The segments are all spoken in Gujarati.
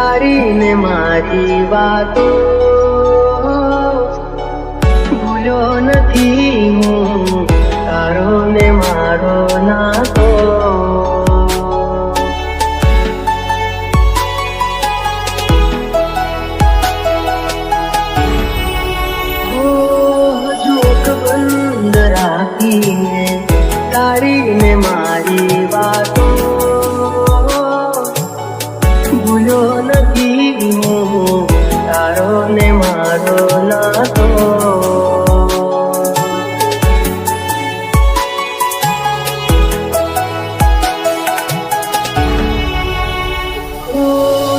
તારી ને મારી વાતો ભૂલ્યો નથી હું, તારો ને મારો નાતો. બંધ રાખીને તારી ને મારી વાતો ભૂલ્યો નથી હું, તારો ને મારો નાતો.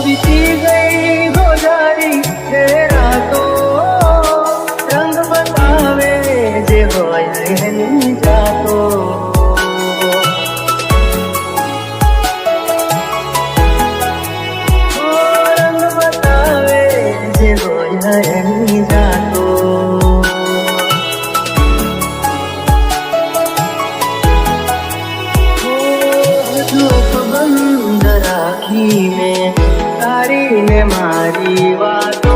વીતી ગઈ ગોજારી છે રાતો, રંગ બતાવે જે હોય એની જાતો. રંગ બતાવે જે હોય એની જાતો. જોક બંધ રાખીને તારી ને મારી વાતો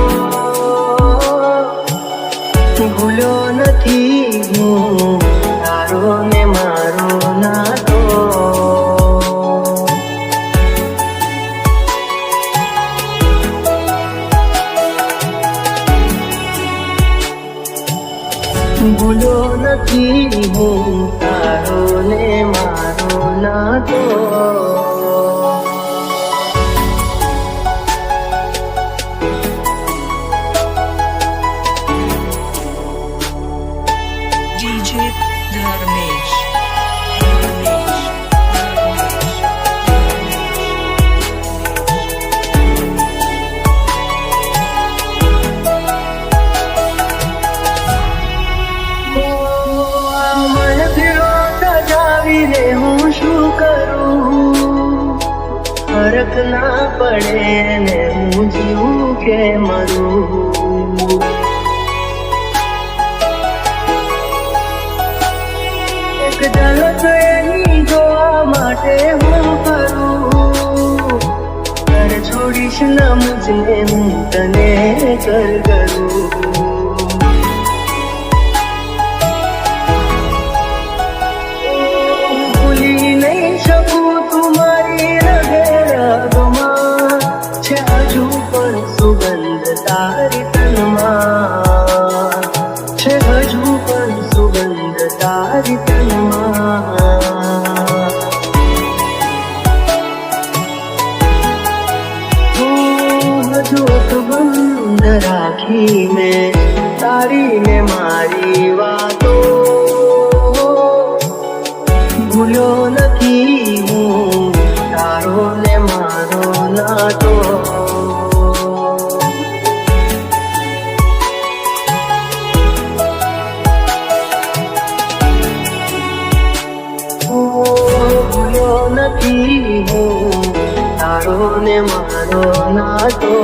ભૂલ્યો નથી હું, તારો ને મારો નાતો. ભૂલ્યો નથી હું, તારો ને મારો નાતો. DJ Dharmesh. સજાવીને હું શું કરું, ફરક ના પડે ને હું જીવું કે મરું. એક ઝલક એની જોવા માટે હું કરું, ઘર છોડીશ ના મુજને હું તને કર કરું. ભૂલી નહીં શકું તુમારી રગમાં, છે હજુ પણ સુગંધ તારી તનમાં, છે હજુ પણ સુગંધ તારી તનમાં. જોક બંધ રાખીને તારી ને મારી વાતો ભૂલ્યો નથી હું, તારો ને મારો નાતો. ભૂલ્યો નથી હું, તારો ને મારો નાતો.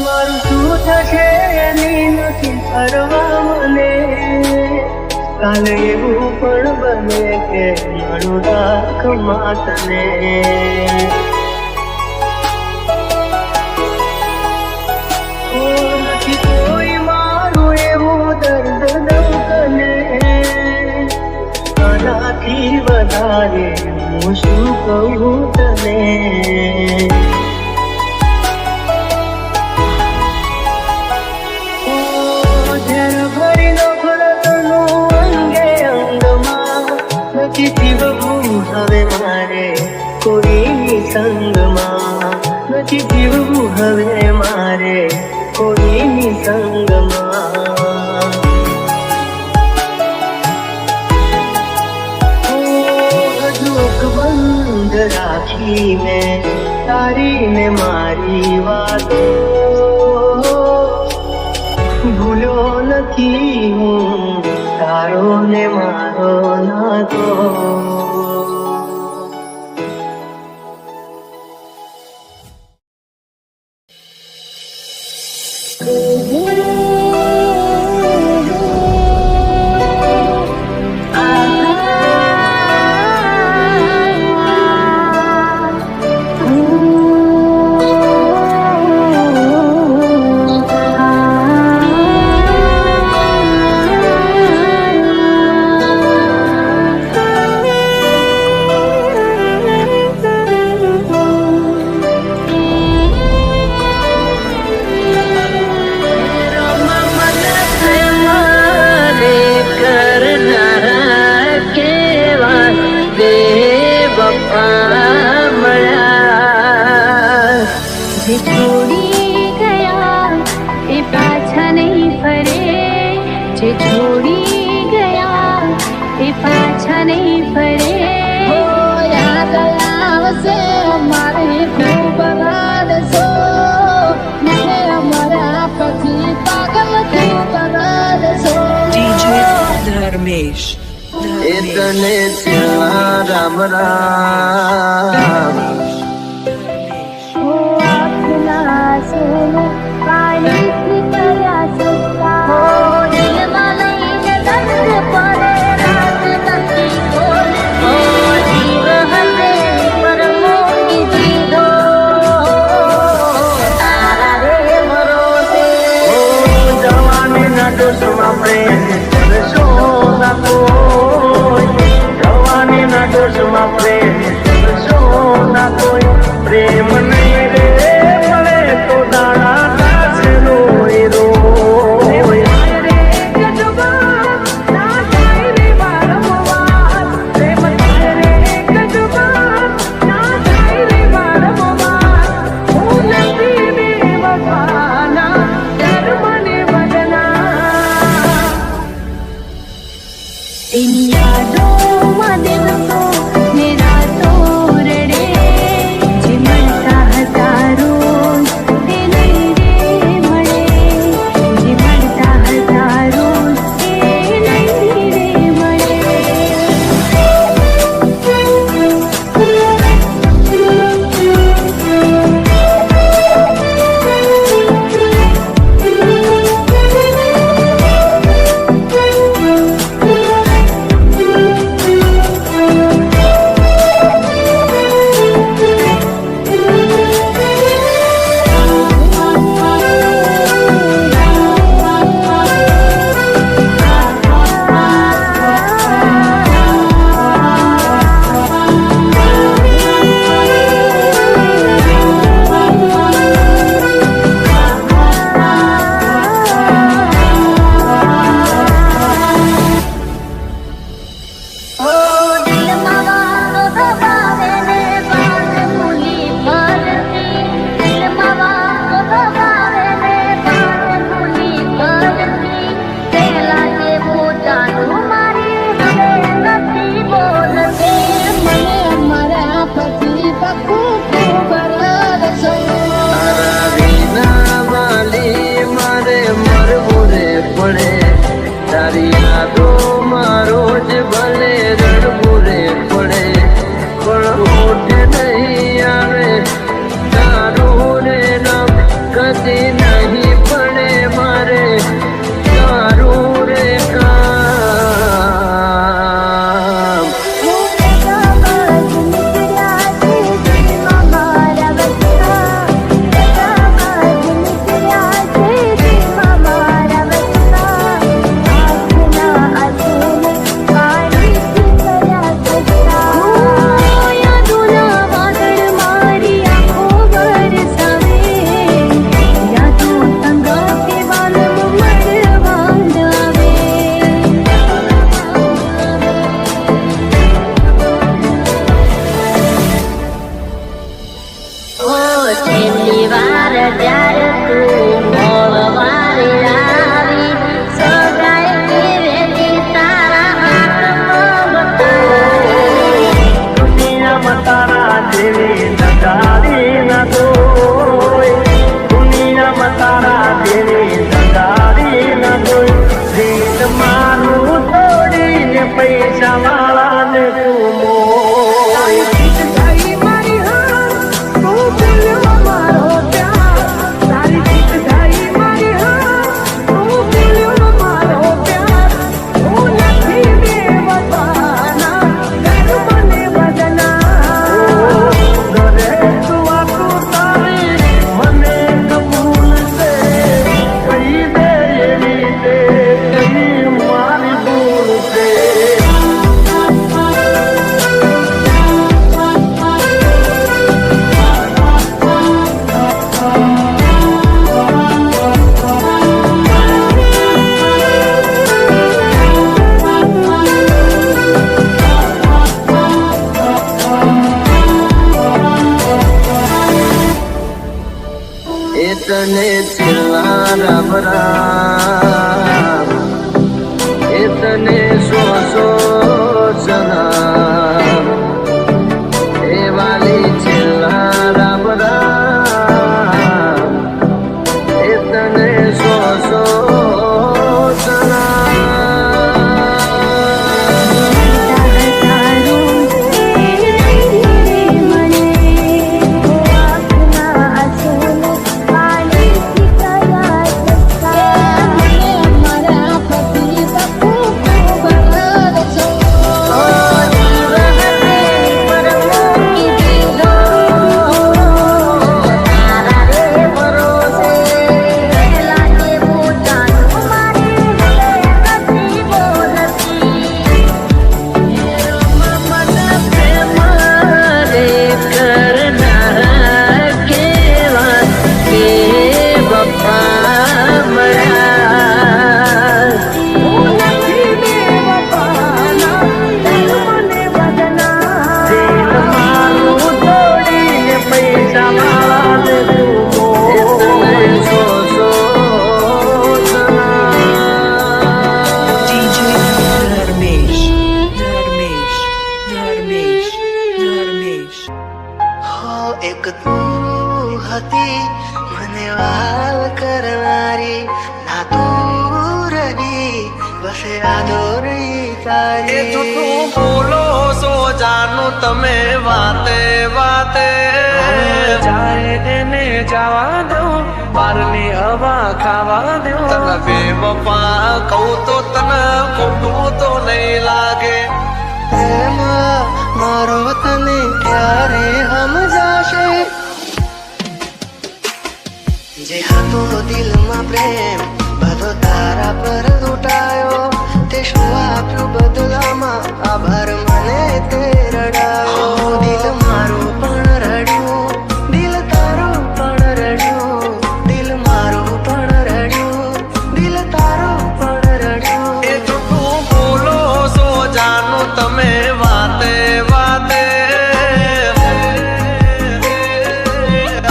મારું શું થશે એની નથી પરવા મને, કાલે એવું પણ બને કે મારું રાખમાં તને. નથી કોઈ મારું એવું દર્દ દઉં તને, આનાથી વધારે હું શું કહું તને. નથી જીવવું હવે મારે કોઈની સંગમાં, નથી જીવવું હવે મારે કોઈની સંગમાં. જોક બંધ રાખીને નથી હું તારો ને મારો નાતો. જે છોડી ગયા એ પાછા નહીં ફરે, જે છોડી ગયા એ પાછા નહીં ફરે. યાદ આવશે અમારે ખૂબ રડશો, મને અમારા પછી પાગલ તું કરશો. DJ Dharmesh. એ તને ત્યાં રામ રામ. પ્રેમ નહીં રે મળે તો દાણા કાશે રોય રોય. એની યાદોમાં દિલ તો મેરા તો રડે, જે મળતા હતા રોજ તે નહીં રે મળે, જે મળતા હતા રોજ તે નહીં રે મળે. તારી યાદો મારો જ ભલે રડવું રે પડે, પણ ઓઠે નહીં આવે તારું રે નામ કદી નહીં પડે મારે તારું રે કામ. I રામ રામ એ તને સો સલામ એ વાલી છેલ્લા રામ રામ એ તને સો એક તું હતી મને વાલ કરનારી ના તું રહી બસે આદોરી તારી તું બોલો સો જાનું તમે વાતે વાતે જાય એને જવા દઉં બારની હવા ખાવા દઉં તને બેવફા કહું તો તને ખોટું તો નહીં લાગે પ્રેમ મારો તને ક્યારે સમજાશે જે હતો દિલમાં પ્રેમ બધો તારા પર લૂંટાયો તે શું આપ્યું બદલામાં આભાર મને તે રડાયો દિલ મારું પણ રડ્યું દિલ તારું પણ રડ્યું દિલ મારું પણ રડ્યું દિલ તારું પણ રડ્યું એ તું બોલો સો જાનું તમે વાતે વાતે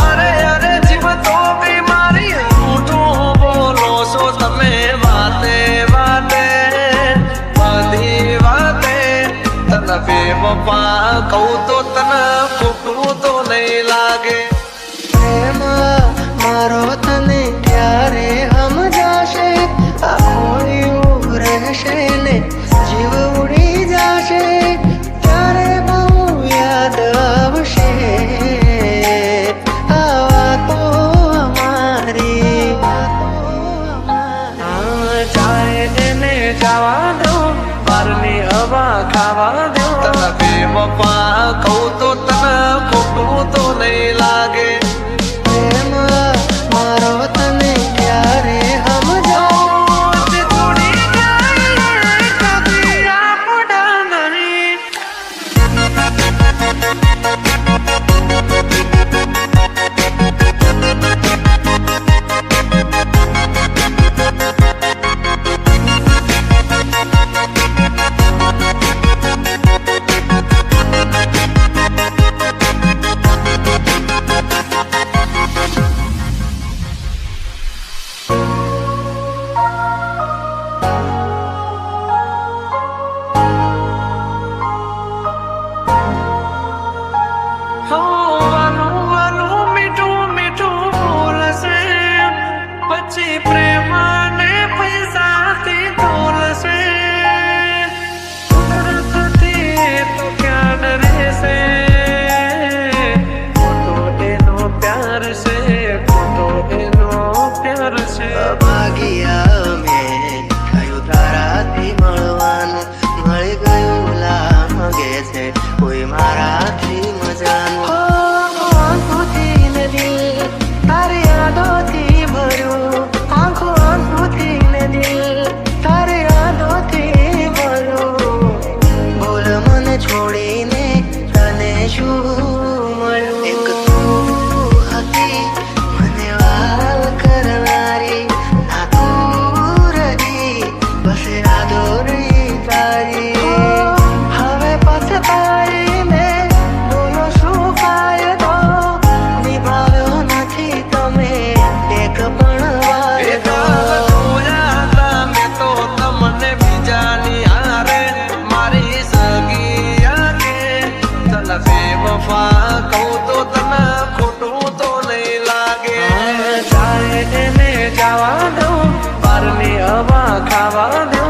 અરે અરે જીવ તો બીમારી જૂઠું બોલો છો તમે વાતે વાતે બધી વાતે તને બેવફા કહું તો તને ખોટું તો નહીં લાગે પ્રેમ મારો તને ક્યારે સમજાશે આ ખોયું રહેશે ને જીવ ઉડી જશે ત્યારે બહુ યાદ આવશે આ વાતો અમારી ચાહે એને જવા દઉં બારની હવા ખાવા દઉં તને બેવફા કહું તો તને ખોટું તો નહીં લાગે પ્રેમ મારો તને ક્યારે સમજાશે થોડી કદી આપડા નહીં પપ્પા કહું તો તને ખોટું તો નહીં લાગે. જાય એને જવા દઉં, બહારની હવા ખાવા દો,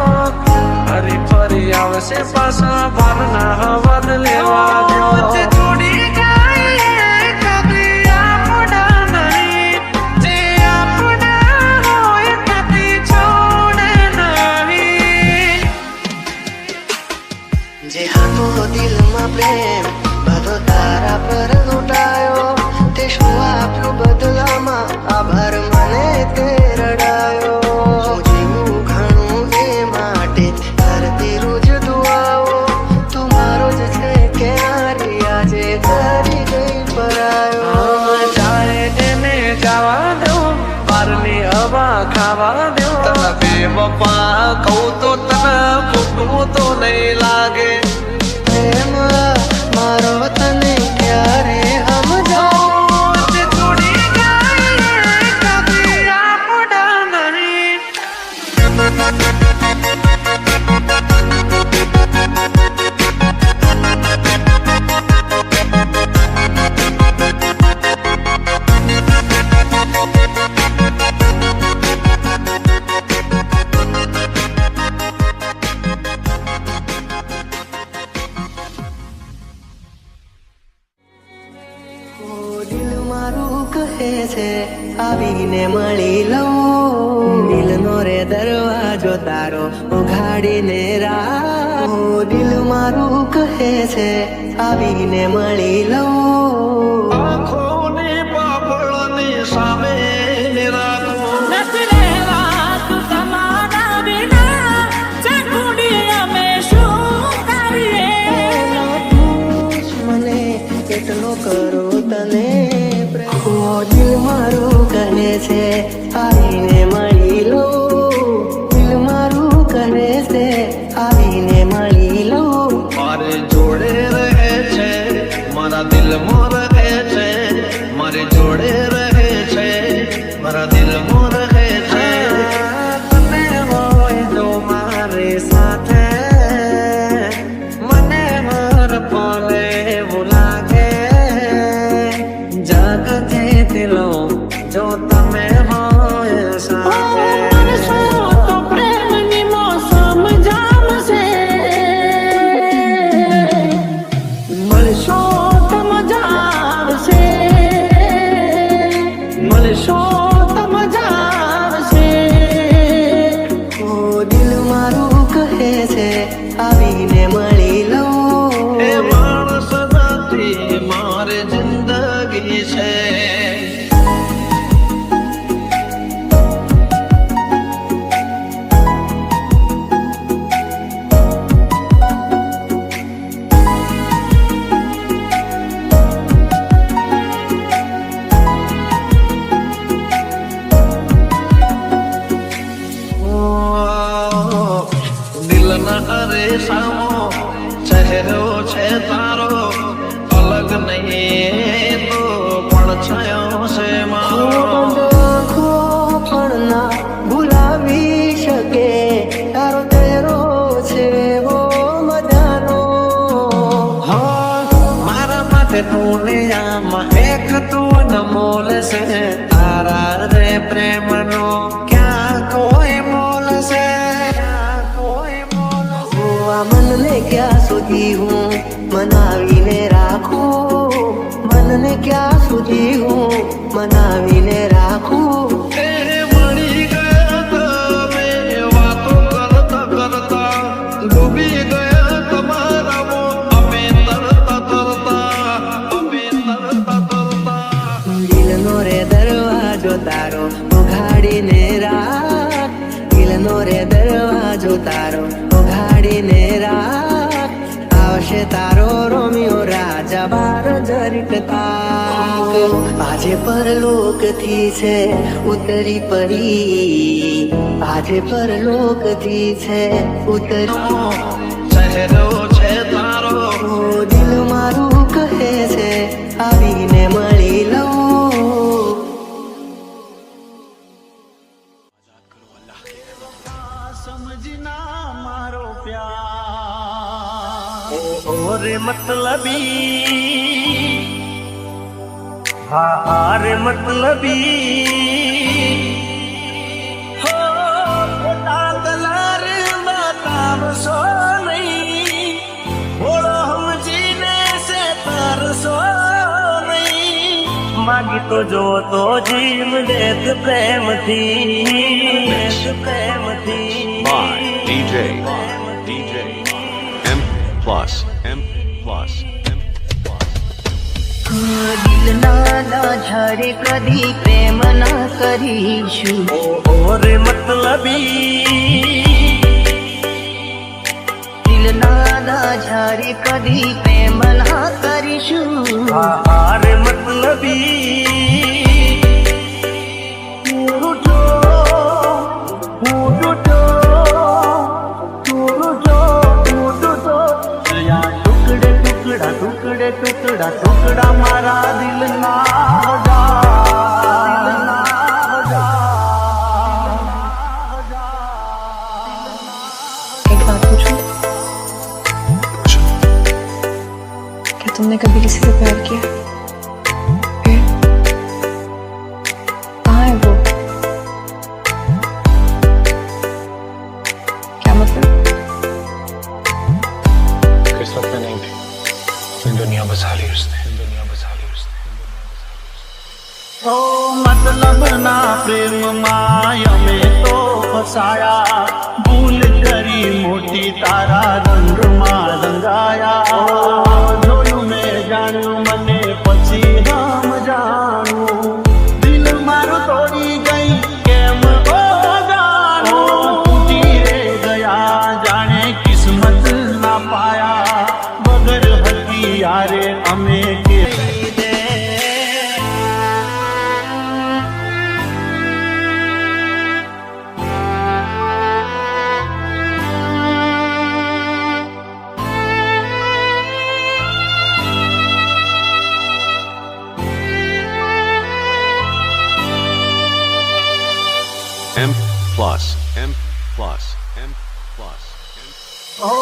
ફરી ફરી આવશે પાછા બહારના હવા લેવા દો. જોડી જાય કદી આપણા નહીં, જે આપણા હોય કદી છોડે નહીં. જે હતો દિલમાં પ્રેમ બધો તારા પર લૂંટાયો, તે શું આપ્યું બદલામાં આભાર મને તે રડાયો. હું જીવું ઘણું એ માટે કરતી રોજ દુઆઓ, તું મારો જ છે કે હારી આજે કરી ગઈ પરાયો. જાય એને જવા દો, બહારની હવા ખાવા દો, તને બેવફા કહું તો તને ખોટું તો નહીં લાગે. પ્રેમ મારો તને ક્યારે સમજાવો, જોડી જાય કદી આપણા નહીં. દિલ મારું કહે છે આવીને મળી લઉં, દિલનો રે દરવાજો તારો ઉઘાડીને રાખ. દિલ મારું કહે છે આવીને મળી લઉં, આંખોની પાપડની સામે રાખો. મને કેટલો કરો તને પ્રેમ. દિલ મારું કહે છે આવીને મળી લઉં, દિલ મારું કહે છે આવીને મળી લઉં. મારે જોડે રહે છે, મારા દિલમાં રહે છે, મારે જોડે રહે છે, મારા દિલમાં રહે છે. તમે હોય જો મારી સાથે, મને હર પલે એવું લાગે જગથી દિલો જો તમે હોય સાથે. મળશો તો મજા આવશે, મળશો તો મજા આવશે. દિલ મારું કહે છે આવીને મળી લઉં, એ માણસ નથી મારી જિંદગી છે. દિલના રેસામો ચહેરો છે તારો, અલગ નહીં તો પણ છયો છે મારો. આંખો પણ ના ભૂલાવી શકે તારો ચહેરો છે ઓ મજાનો. મારા માટે દુનિયામાં એક તું અનમોલ છે, તારા રે પ્રેમનો ક્યાં કોઈ મોલ છે, ક્યાં કોઈ મોલ છે. આ મનને ક્યાં સુધી હું મનાવીને રાખું, મનને ક્યાં સુધી હું મનાવીને રાખું. એ મળી ગયા તમે વાતો કરતા કરતા, ડૂબી ગયા તમારા અમે તરતા તરતા, અમે તરતા તરતા. દિલનો રે દરવાજો તારો ઉઘાડીને રાખ, દિલનો રે દરવાજો તારો ઉઘાડીને રાખ. આવશે તારો રોમિયો રાજા બાર જરીક તાક. આજે પરલોકથી છે ઉતરી પડી, આજે પરલોકથી છે ઉતરી. ચહેરો છે તારો, દિલ મારું કહે છે આવીને મળી લઉં. સમજના મારો પ્યાર ઓરે મતલબી હારે મતલબી હો ખોટા કલર બતાવશો નહીં, ભોળો સમજીને સે તરસો નહીં, માગી તો જો તો જીવ દેત પ્રેમથી, પ્રેમથી. DJ M plus M plus M plus. દિલ ના ઝાડે કદી પ્રેમ ના કરીશું, ઓરે મતલબી દિલ ના ઝાડે કદી પ્રેમ ના કરીશું. હારે મતલબી ટુકડે ટુકડા ટુકડા મારા દિલના एक बात पूछूं? क्या तुमने कभी किसी से प्यार किया? फिर कहाँ है वो? क्या मतलब? किस्मत में नहीं थी, दुनिया बसा ली उसने, दुनिया बसा ली उसने. ઓ મતલબ ના પ્રેમમાં અમે તો ફસાયા, ભૂલ કરી મોટી તારા રંગમાં રંગાયા, જોયું મેં જાણ્યું મને પછી હમ જાણું, દિલ મારું તોડી ગઈ કેમ ઓ જાણું, તૂટી રે ગયા જાણે કિસ્મત ના પાયા, વગર હથિયારે અમે કે M plus M plus M plus M. ઓ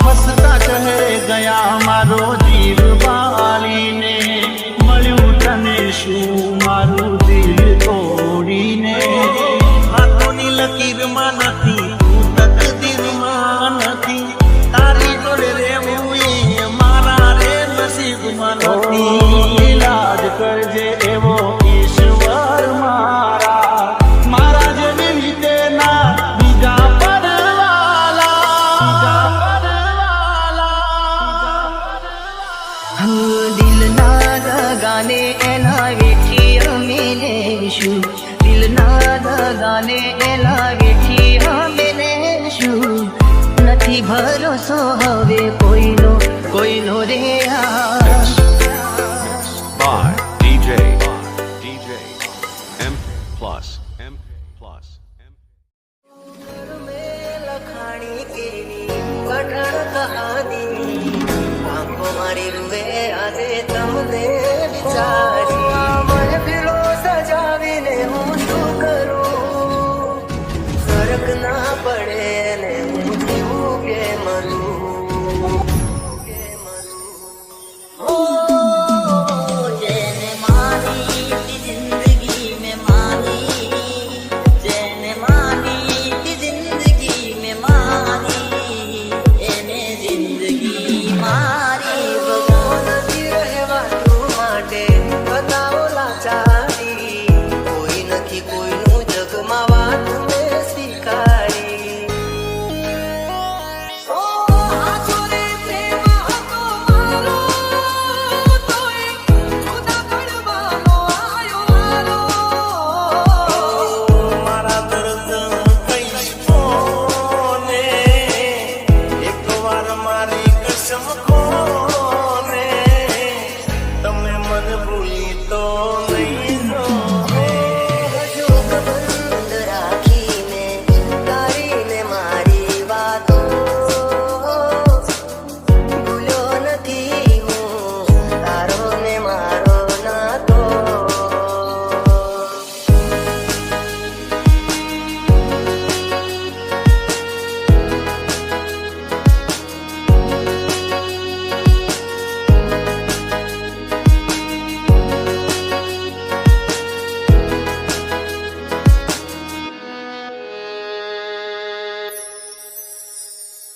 હસતા ચહેરે ગયા મારો જીવ બાળીને, મળ્યું તને શું મારું દિલ તોડીને, હાથોની લકીરમાં નથી તું તકદીરમાં નથી, તારી જોડે રહેવું એ મારા રે નસીબમાં નથી, ઇલાજ કરજે એવો ઈશ્વર મારા, મારા જેવી રીતે ના બીજા દિલ ના દગાને એના વેઠી અમે લેશું, દિલ ના દગાને એના વેઠી અમે લેશું, નથી ભરોસો હવે કોઈનો રે By DJ M plus M plus M. લખાણી કેવી કઠણ કહાની, આંખો મારી રૂવે આજે તમને વિચારી, મને ફીરો સજાવીને હું શું કરું, ફરક ના પડે ને હું જીવું કે મરું, કે મરું. ઓ જેને માની જિંદગી મેં માની, જેને માની જિંદગી મેં માની, એને જિંદગી મારી વગર નથી રહેવાતું, માટે બતાવો લાચારી, કોઈ નથી કોઈનું જગમાં વાત મેં સ્વીકારી. ઓ આ છોરે પ્રેમ હતો મારો, તોય જુદા પડવાનો આયો હાલો. મારા દર્દ કઈ કોને, એકવાર મારી કસમ કોને, તમે મને ભૂલી તો નહીં જો બંધ રાખીને તારીને મારી વાતો, ભૂલ્યો નથી હું તારો ને મારો નાતો.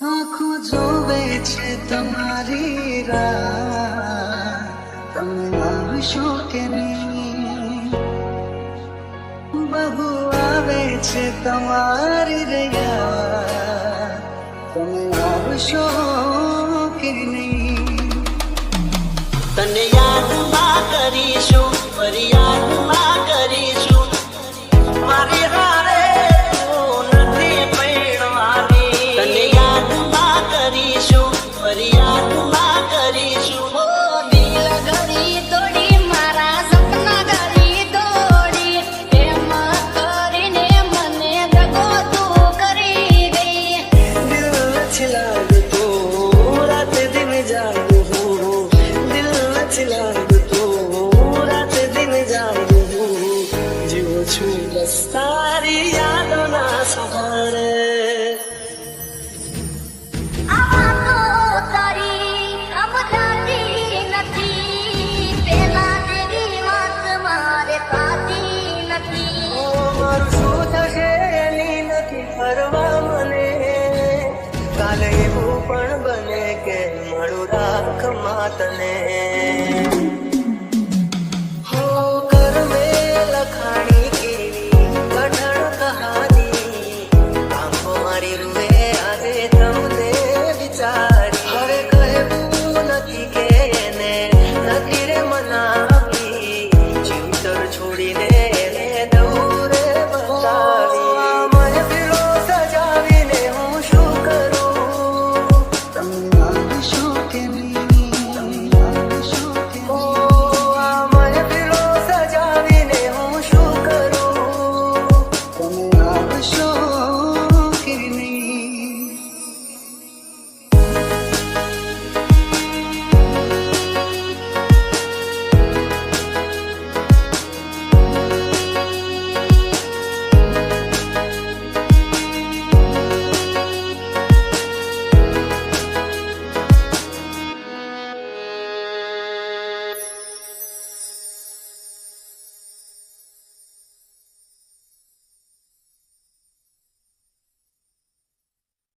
આંખો જોવે છે તમારી રાહ, તમે આવશો કે નહીં? બહુ આવે છે તમારી રહ્યા, તમે આવશો કે નહીં? તને યાદમાં કરીશું, ફરિયાદમાં કરીશું, મારી હારે તું નથી પૈણવાની. તને યાદમાં કરીશું, ફરિયાદમાં કરીશું. દિલ ઘડી તોડી મારા સપના ઘડી તોડી, એમ કરીને મને દગો તું કરી ગઈ. દિલ નથી લાગતું, રાત દિન જાગું હું. દિલ નથી લાગતું, રાત દિન જાગું હું. જીવું છું બસ તારી યાદોના સહારે. આ વાતો તારી સમજાતી નથી, પેલા જેવી વાત મારે થતી નથી. મારું શું થશે એની નથી પરવા મને. કાલે એવું પણ બને કે મળું રાખ માતને.